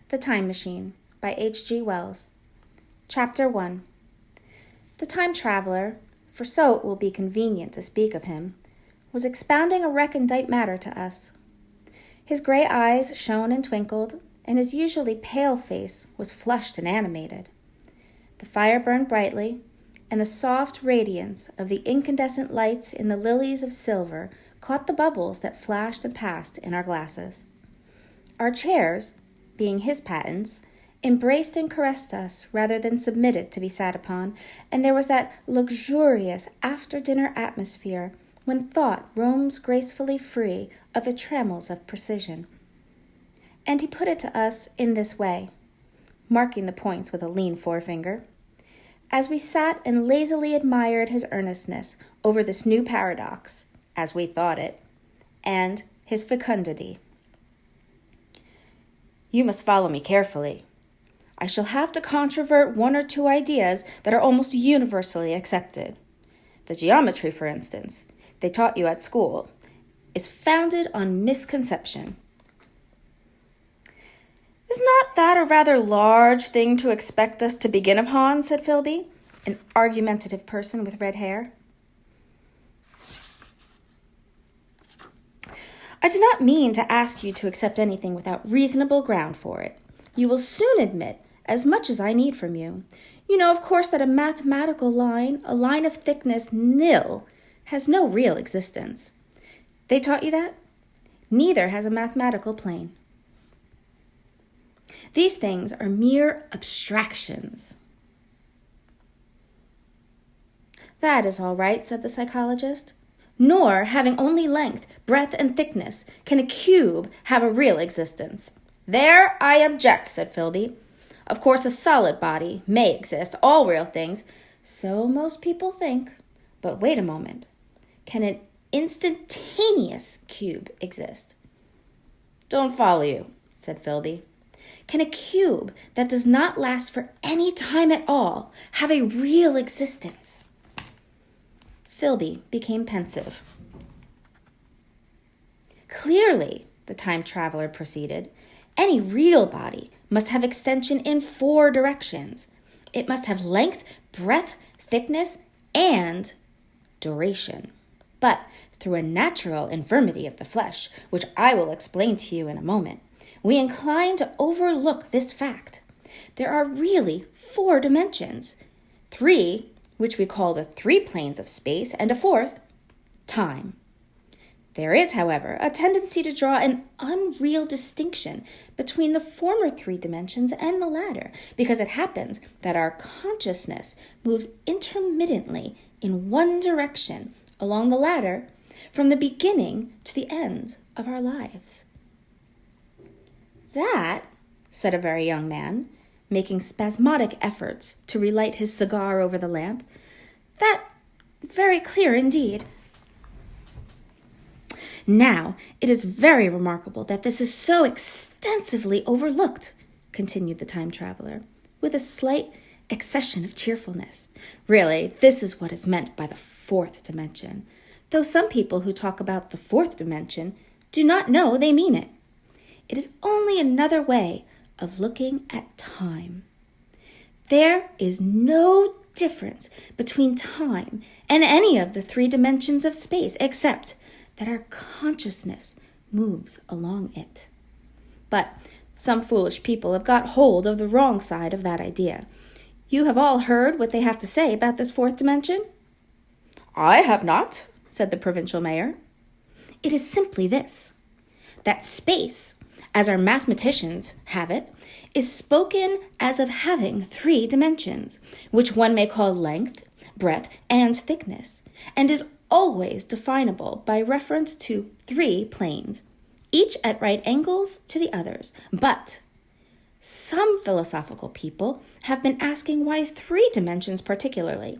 The Time Machine by H.G. Wells. Chapter 1. The time traveler, for so it will be convenient to speak of him, was expounding a recondite matter to us. His gray eyes shone and twinkled, and his usually pale face was flushed and animated. The fire burned brightly, and the soft radiance of the incandescent lights in the lilies of silver caught the bubbles that flashed and passed in our glasses. Our chairs, being his patents, embraced and caressed us rather than submitted to be sat upon, and there was that luxurious after-dinner atmosphere when thought roams gracefully free of the trammels of precision. And he put it to us in this way, marking the points with a lean forefinger. As we sat and lazily admired his earnestness over this new paradox, as we thought it, and his fecundity. You must follow me carefully. I shall have to controvert one or two ideas that are almost universally accepted. The geometry, for instance, they taught you at school, is founded on misconception. Is not that a rather large thing to expect us to begin upon, said Philby, an argumentative person with red hair. I do not mean to ask you to accept anything without reasonable ground for it. You will soon admit as much as I need from you. You know, of course, that a mathematical line, a line of thickness nil, has no real existence. They taught you that? Neither has a mathematical plane. These things are mere abstractions. That is all right, said the psychologist. Nor, having only length, breadth, and thickness, can a cube have a real existence. There I object, said Philby. Of course, a solid body may exist, all real things, so most people think. But wait a moment. Can an instantaneous cube exist? Don't follow you, said Philby. Can a cube that does not last for any time at all have a real existence? Philby became pensive. Clearly, the time traveler proceeded, any real body must have extension in 4 directions. It must have length, breadth, thickness, and duration. But through a natural infirmity of the flesh, which I will explain to you in a moment, we incline to overlook this fact. There are really 4 dimensions, 3 which we call the 3 planes of space, and a 4th, time. There is, however, a tendency to draw an unreal distinction between the former 3 dimensions and the latter, because it happens that our consciousness moves intermittently in one direction along the latter from the beginning to the end of our lives. That, said a very young man, making spasmodic efforts to relight his cigar over the lamp, that very clear indeed. Now, it is very remarkable that this is so extensively overlooked, continued the time traveler, with a slight accession of cheerfulness. Really, this is what is meant by the 4th dimension, though some people who talk about the 4th dimension do not know they mean it. It is only another way of looking at time. There is no difference between time and any of the 3 dimensions of space, except that our consciousness moves along it. But some foolish people have got hold of the wrong side of that idea. You have all heard what they have to say about this 4th dimension? I have not, said the provincial mayor. It is simply this, that space, as our mathematicians have it, is spoken as of having 3 dimensions, which one may call length, breadth, and thickness, and is always definable by reference to 3 planes, each at right angles to the others. But some philosophical people have been asking why 3 dimensions particularly.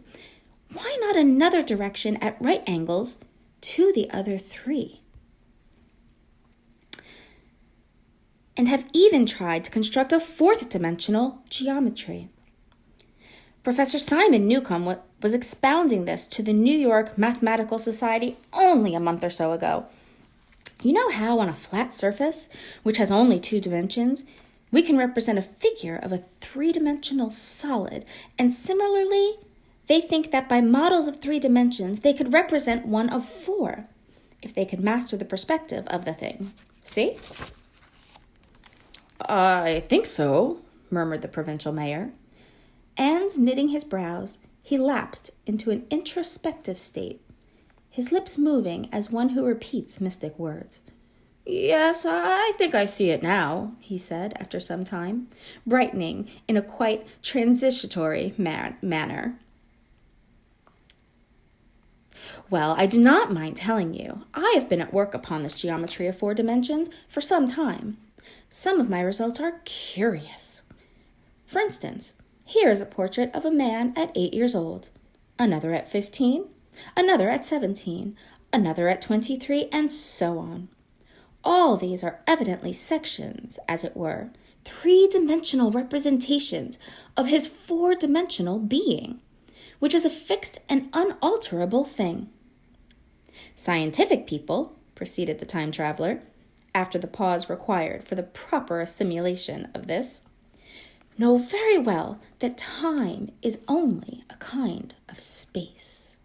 Why not another direction at right angles to the other 3? And have even tried to construct a 4th dimensional geometry. Professor Simon Newcomb was expounding this to the New York Mathematical Society only a month or so ago. You know how on a flat surface, which has only 2 dimensions, we can represent a figure of a three-dimensional solid, and similarly, they think that by models of 3 dimensions, they could represent one of 4, if they could master the perspective of the thing. See? I think so, murmured the provincial mayor. And, knitting his brows, he lapsed into an introspective state, his lips moving as one who repeats mystic words. Yes, I think I see it now, he said after some time, brightening in a quite transitory manner. Well, I do not mind telling you, I have been at work upon this geometry of 4 dimensions for some time. Some of my results are curious. For instance, here is a portrait of a man at 8 years old, another at 15, another at 17, another at 23, and so on. All these are evidently sections, as it were, 3-dimensional representations of his 4-dimensional being, which is a fixed and unalterable thing. Scientific people, proceeded the time traveler, after the pause required for the proper assimilation of this, know very well that time is only a kind of space.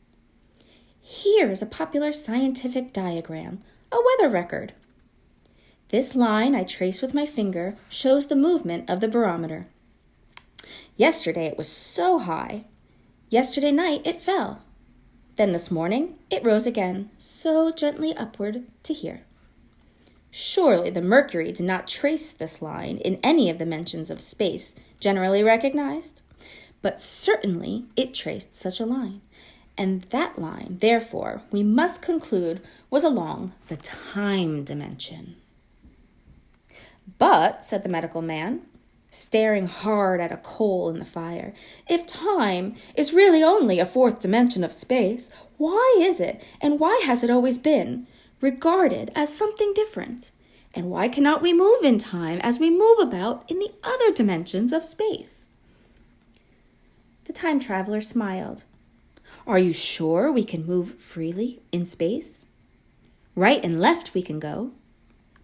Here is a popular scientific diagram, a weather record. This line I trace with my finger shows the movement of the barometer. Yesterday it was so high. Yesterday night it fell. Then this morning it rose again, so gently upward to here. Surely the mercury did not trace this line in any of the mentions of space generally recognized, but certainly it traced such a line, and that line, therefore, we must conclude was along the time dimension. But, said the medical man, staring hard at a coal in the fire, if time is really only a 4th dimension of space, why is it, and why has it always been, regarded as something different? And why cannot we move in time as we move about in the other dimensions of space? The time traveler smiled. Are you sure we can move freely in space? Right and left we can go,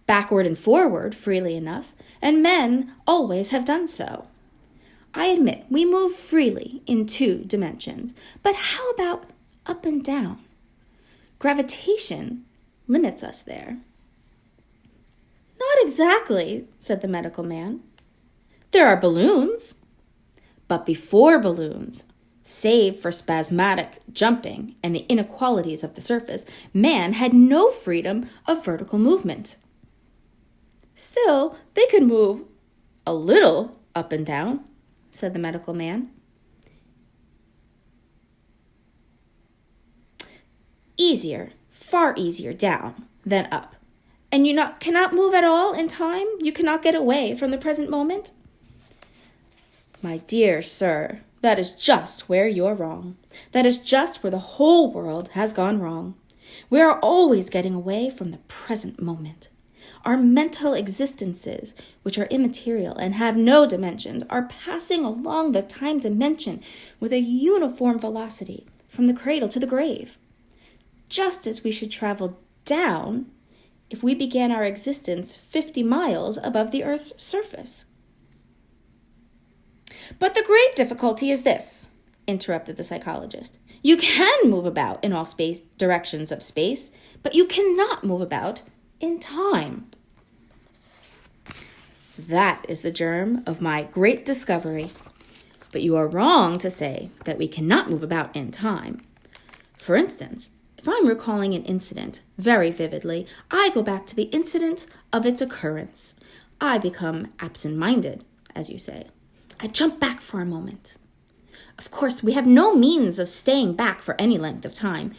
backward and forward freely enough, and men always have done so. I admit we move freely in 2 dimensions, but how about up and down? Gravitation limits us there. Not exactly, said the medical man. There are balloons. But before balloons, save for spasmodic jumping and the inequalities of the surface, man had no freedom of vertical movement. Still, they could move a little up and down, said the medical man. Easier, far easier down than up. And you cannot move at all in time? You cannot get away from the present moment? My dear sir, that is just where you're wrong. That is just where the whole world has gone wrong. We are always getting away from the present moment. Our mental existences, which are immaterial and have no dimensions, are passing along the time dimension with a uniform velocity from the cradle to the grave. Just as we should travel down if we began our existence 50 miles above the Earth's surface. But the great difficulty is this, interrupted the psychologist. You can move about in all directions of space, but you cannot move about in time. That is the germ of my great discovery. But you are wrong to say that we cannot move about in time. For instance, if I'm recalling an incident very vividly, I go back to the incident of its occurrence. I become absent-minded, as you say. I jump back for a moment. Of course, we have no means of staying back for any length of time,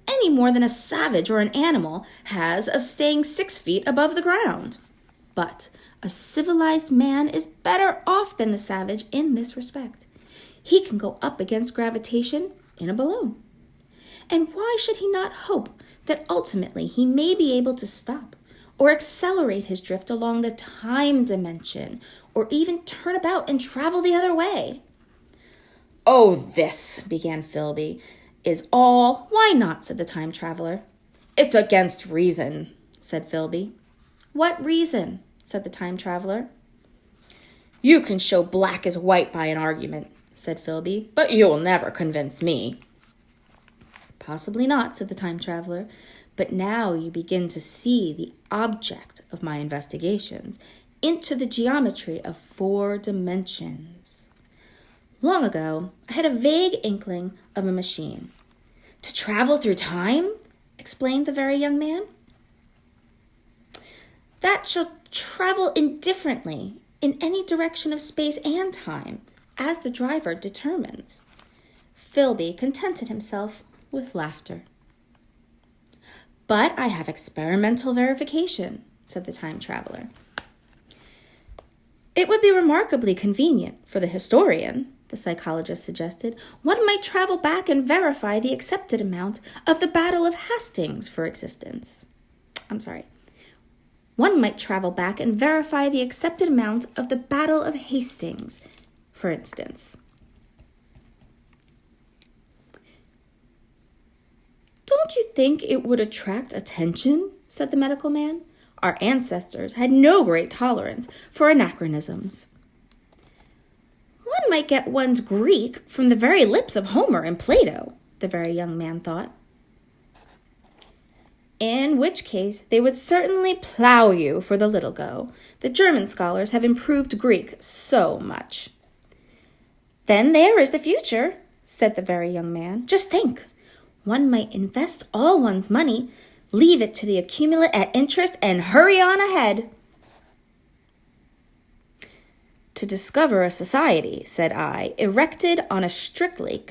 any more than a savage or an animal has of staying 6 feet above the ground. But a civilized man is better off than the savage in this respect. He can go up against gravitation in a balloon. And why should he not hope that ultimately he may be able to stop or accelerate his drift along the time dimension, or even turn about and travel the other way? Oh, this, began Philby, is all. Why not, said the time traveler. It's against reason, said Philby. What reason, said the time traveler. You can show black as white by an argument, said Philby, but you'll never convince me. Possibly not, said the time traveler, but now you begin to see the object of my investigations into the geometry of 4 dimensions. Long ago, I had a vague inkling of a machine. To travel through time? Explained the very young man. That shall travel indifferently in any direction of space and time, as the driver determines. Philby contented himself with laughter. But I have experimental verification, said the time traveler. It would be remarkably convenient for the historian, the psychologist suggested. One might travel back and verify the accepted amount of the Battle of Hastings for existence. One might travel back and verify the accepted amount of the Battle of Hastings, for instance. Don't you think it would attract attention? Said the medical man. Our ancestors had no great tolerance for anachronisms. One might get one's Greek from the very lips of Homer and Plato, the very young man thought. In which case, they would certainly plow you for the little go. The German scholars have improved Greek so much. Then there is the future, said the very young man. Just think. One might invest all one's money, leave it to the accumulate at interest, and hurry on ahead. To discover a society, said I, erected on a strictly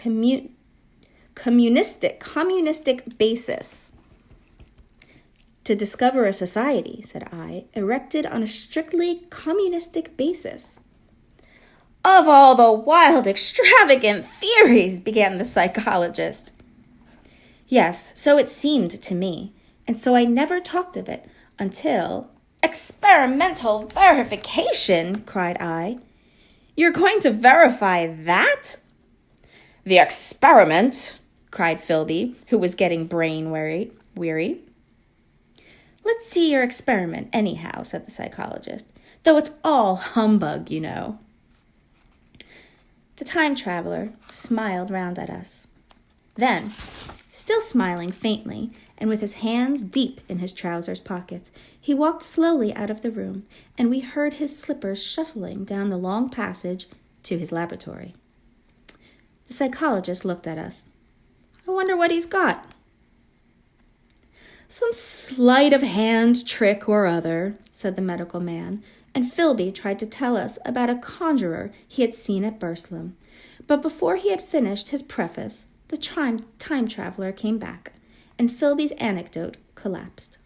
communistic basis. To discover a society, said I, erected on a strictly communistic basis. Of all the wild, extravagant theories, began the psychologist. Yes, so it seemed to me, and so I never talked of it until... Experimental verification, cried I. You're going to verify that? The experiment, cried Philby, who was getting brain weary. Let's see your experiment anyhow, said the psychologist, though it's all humbug, you know. The time traveler smiled round at us. Then, still smiling faintly, and with his hands deep in his trousers pockets, he walked slowly out of the room, and we heard his slippers shuffling down the long passage to his laboratory. The psychologist looked at us. I wonder what he's got. Some sleight of hand trick or other, said the medical man, and Philby tried to tell us about a conjurer he had seen at Burslem. But before he had finished his preface, the time traveler came back, and Philby's anecdote collapsed.